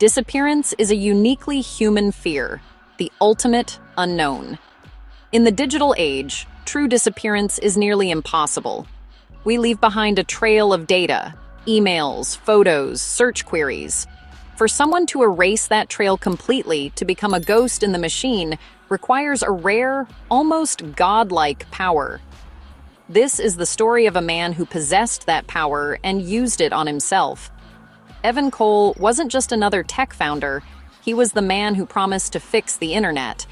Disappearance is a uniquely human fear, the ultimate unknown. In the digital age, true disappearance is nearly impossible. We leave behind a trail of data, emails, photos, search queries. For someone to erase that trail completely to become a ghost in the machine requires a rare, almost godlike power. This is the story of a man who possessed that power and used it on himself. Evan Cole wasn't just another tech founder, he was the man who promised to fix the internet.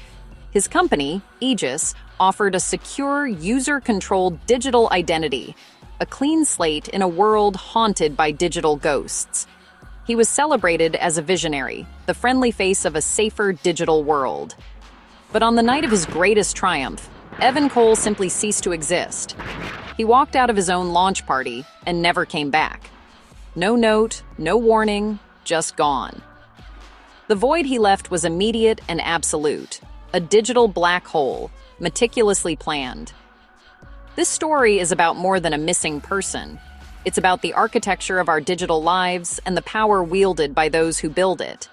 His company, Aegis, offered a secure, user-controlled digital identity, a clean slate in a world haunted by digital ghosts. He was celebrated as a visionary, the friendly face of a safer digital world. But on the night of his greatest triumph, Evan Cole simply ceased to exist. He walked out of his own launch party and never came back. No note, no warning, just gone. The void he left was immediate and absolute, a digital black hole, meticulously planned. This story is about more than a missing person. It's about the architecture of our digital lives and the power wielded by those who build it.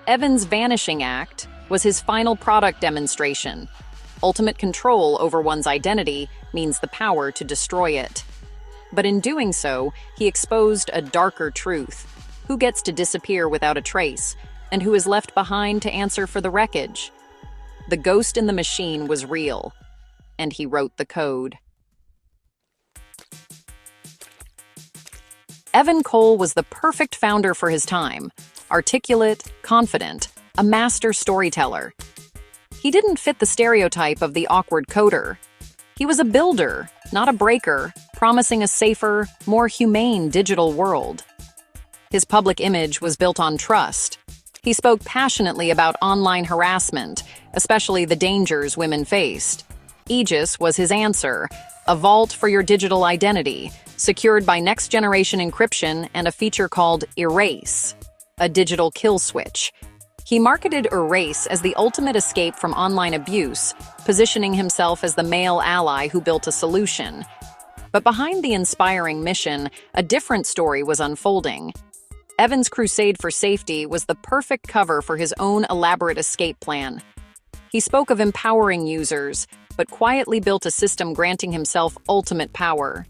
Evan's vanishing act was his final product demonstration. Ultimate control over one's identity means the power to destroy it. But in doing so, he exposed a darker truth. Who gets to disappear without a trace, and who is left behind to answer for the wreckage? The ghost in the machine was real, and he wrote the code. Evan Cole was the perfect founder for his time. Articulate, confident, a master storyteller. He didn't fit the stereotype of the awkward coder. He was a builder, not a breaker, promising a safer, more humane digital world. His public image was built on trust. He spoke passionately about online harassment, especially the dangers women faced. Aegis was his answer, a vault for your digital identity, secured by next-generation encryption and a feature called Erase, a digital kill switch. He marketed Erase as the ultimate escape from online abuse, positioning himself as the male ally who built a solution. But behind the inspiring mission, a different story was unfolding. Evan's crusade for safety was the perfect cover for his own elaborate escape plan. He spoke of empowering users, but quietly built a system granting himself ultimate power.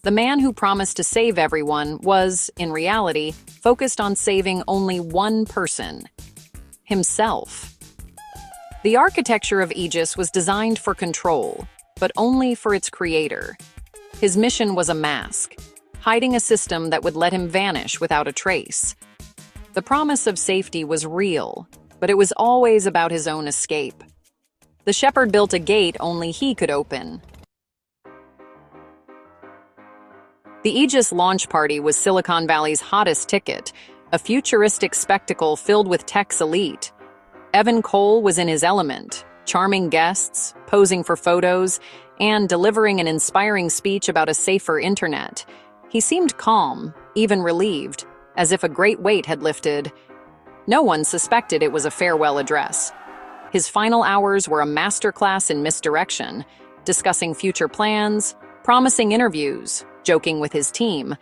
The man who promised to save everyone was, in reality, focused on saving only one person: himself. The architecture of Aegis was designed for control, but only for its creator. His mission was a mask, hiding a system that would let him vanish without a trace. The promise of safety was real, but it was always about his own escape. The shepherd built a gate only he could open. The Aegis launch party was Silicon Valley's hottest ticket, a futuristic spectacle filled with tech's elite. Evan Cole was in his element, charming guests, posing for photos, and delivering an inspiring speech about a safer internet. He seemed calm, even relieved, as if a great weight had lifted. No one suspected it was a farewell address. His final hours were a masterclass in misdirection, discussing future plans, promising interviews, joking with his team.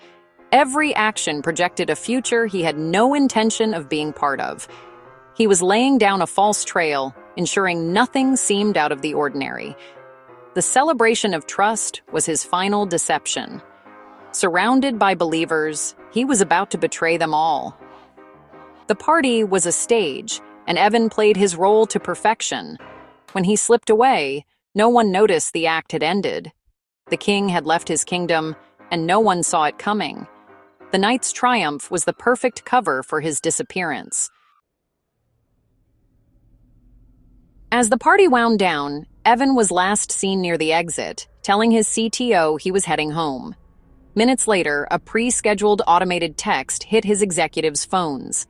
Every action projected a future he had no intention of being part of. He was laying down a false trail, ensuring nothing seemed out of the ordinary. The celebration of trust was his final deception. Surrounded by believers, he was about to betray them all. The party was a stage, and Evan played his role to perfection. When he slipped away, no one noticed the act had ended. The king had left his kingdom, and no one saw it coming. The night's triumph was the perfect cover for his disappearance. As the party wound down, Evan was last seen near the exit, telling his CTO he was heading home. Minutes later, a pre-scheduled automated text hit his executives' phones.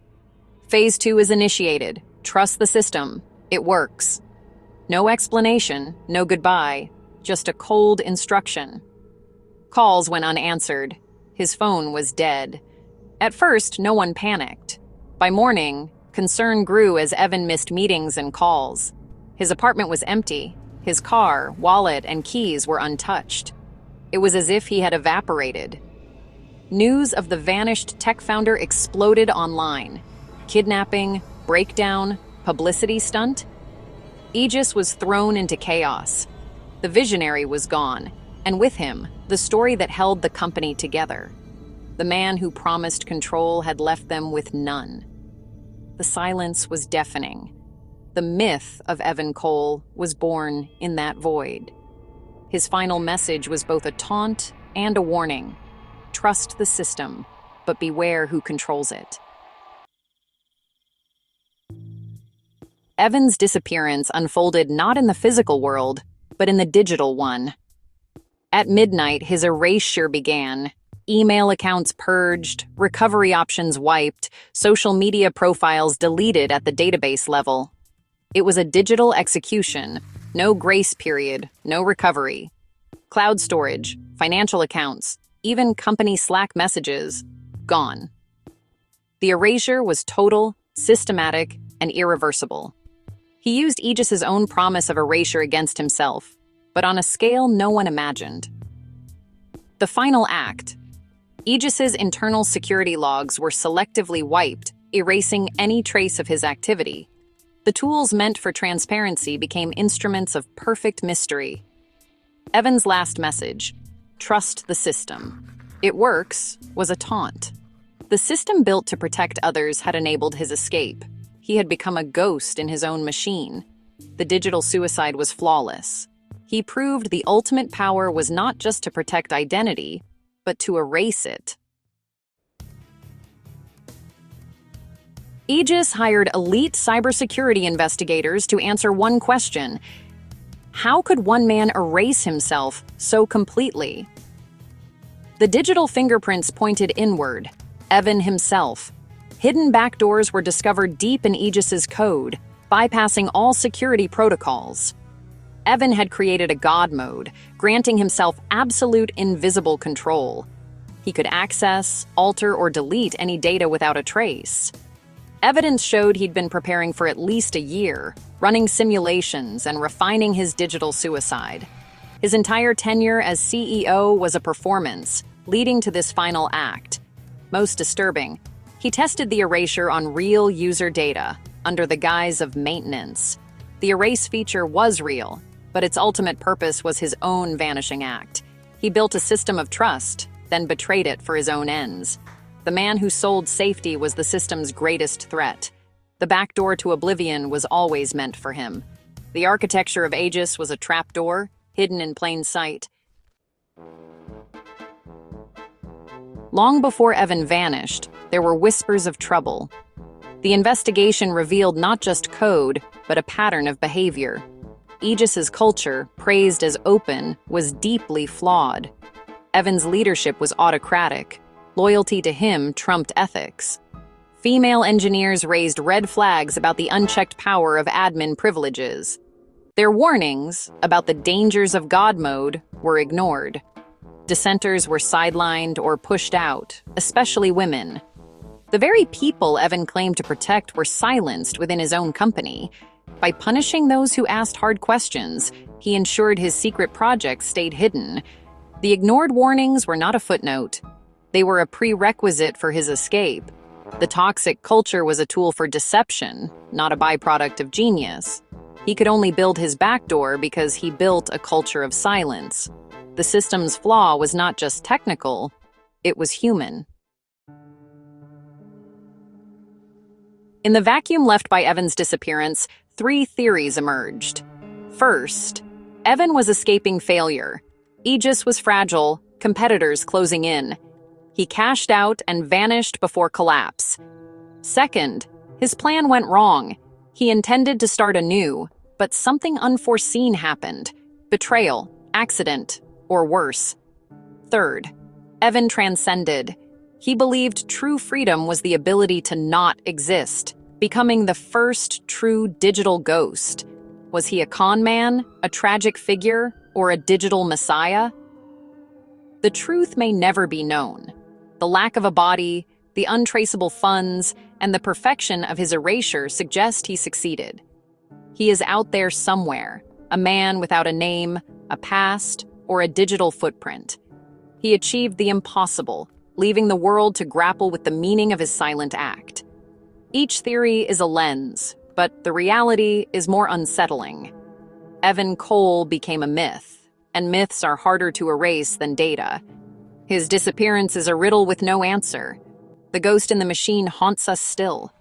Phase 2 is initiated. Trust the system. It works. No explanation, no goodbye, just a cold instruction. Calls went unanswered. His phone was dead. At first, no one panicked. By morning, concern grew as Evan missed meetings and calls. His apartment was empty. His car, wallet, and keys were untouched. It was as if he had evaporated. News of the vanished tech founder exploded online. Kidnapping, breakdown, publicity stunt? Aegis was thrown into chaos. The visionary was gone, and with him, the story that held the company together. The man who promised control had left them with none. The silence was deafening. The myth of Evan Cole was born in that void. His final message was both a taunt and a warning. Trust the system, but beware who controls it. Evan's disappearance unfolded not in the physical world, but in the digital one. At midnight, his erasure began. Email accounts purged, recovery options wiped, social media profiles deleted at the database level. It was a digital execution, no grace period, no recovery. Cloud storage, financial accounts, even company Slack messages, gone. The erasure was total, systematic, and irreversible. He used Aegis's own promise of erasure against himself, but on a scale no one imagined. The final act. Aegis's internal security logs were selectively wiped, erasing any trace of his activity. The tools meant for transparency became instruments of perfect mystery. Evan's last message, "Trust the system. It works," was a taunt. The system built to protect others had enabled his escape. He had become a ghost in his own machine. The digital suicide was flawless. He proved the ultimate power was not just to protect identity, but to erase it. Aegis hired elite cybersecurity investigators to answer one question: how could one man erase himself so completely? The digital fingerprints pointed inward, Evan himself. Hidden backdoors were discovered deep in Aegis's code, bypassing all security protocols. Evan had created a god mode, granting himself absolute invisible control. He could access, alter, or delete any data without a trace. Evidence showed he'd been preparing for at least a year, running simulations and refining his digital suicide. His entire tenure as CEO was a performance, leading to this final act. Most disturbing, he tested the erasure on real user data, under the guise of maintenance. The erase feature was real, but its ultimate purpose was his own vanishing act. He built a system of trust, then betrayed it for his own ends. The man who sold safety was the system's greatest threat. The backdoor to oblivion was always meant for him. The architecture of Aegis was a trapdoor, hidden in plain sight. Long before Evan vanished, there were whispers of trouble. The investigation revealed not just code, but a pattern of behavior. Aegis's culture, praised as open, was deeply flawed. Evan's leadership was autocratic. Loyalty to him trumped ethics. Female engineers raised red flags about the unchecked power of admin privileges. Their warnings about the dangers of God mode were ignored. Dissenters were sidelined or pushed out, especially women. The very people Evan claimed to protect were silenced within his own company. By punishing those who asked hard questions, he ensured his secret projects stayed hidden. The ignored warnings were not a footnote. They were a prerequisite for his escape. The toxic culture was a tool for deception, not a byproduct of genius. He could only build his backdoor because he built a culture of silence. The system's flaw was not just technical, it was human. In the vacuum left by Evan's disappearance, 3 theories emerged. First, Evan was escaping failure. Aegis was fragile, competitors closing in. He cashed out and vanished before collapse. Second, his plan went wrong. He intended to start anew, but something unforeseen happened. Betrayal, accident, or worse. Third, Evan transcended. He believed true freedom was the ability to not exist, becoming the first true digital ghost. Was he a con man, a tragic figure, or a digital messiah? The truth may never be known. The lack of a body, the untraceable funds, and the perfection of his erasure suggest he succeeded. He is out there somewhere, a man without a name, a past, or a digital footprint. He achieved the impossible, leaving the world to grapple with the meaning of his silent act. Each theory is a lens, but the reality is more unsettling. Evan Cole became a myth, and myths are harder to erase than data. His disappearance is a riddle with no answer. The ghost in the machine haunts us still.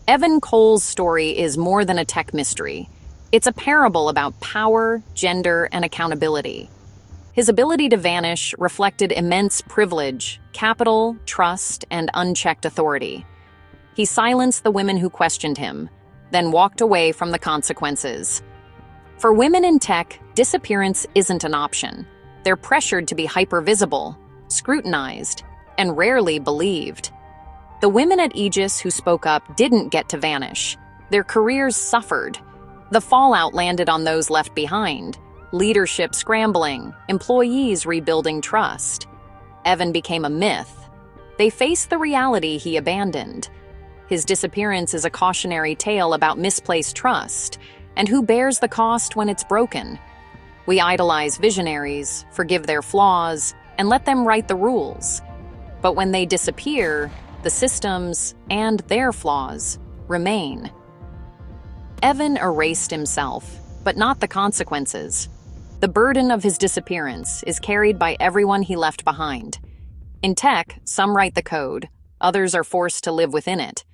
Evan Cole's story is more than a tech mystery. It's a parable about power, gender, and accountability. His ability to vanish reflected immense privilege, capital, trust, and unchecked authority. He silenced the women who questioned him, then walked away from the consequences. For women in tech, disappearance isn't an option. They're pressured to be hyper-visible, scrutinized, and rarely believed. The women at Aegis who spoke up didn't get to vanish. Their careers suffered. The fallout landed on those left behind. Leadership scrambling, employees rebuilding trust. Evan became a myth. They faced the reality he abandoned. His disappearance is a cautionary tale about misplaced trust and who bears the cost when it's broken. We idolize visionaries, forgive their flaws, and let them write the rules. But when they disappear, the systems and their flaws remain. Evan erased himself, but not the consequences. The burden of his disappearance is carried by everyone he left behind. In tech, some write the code, others are forced to live within it.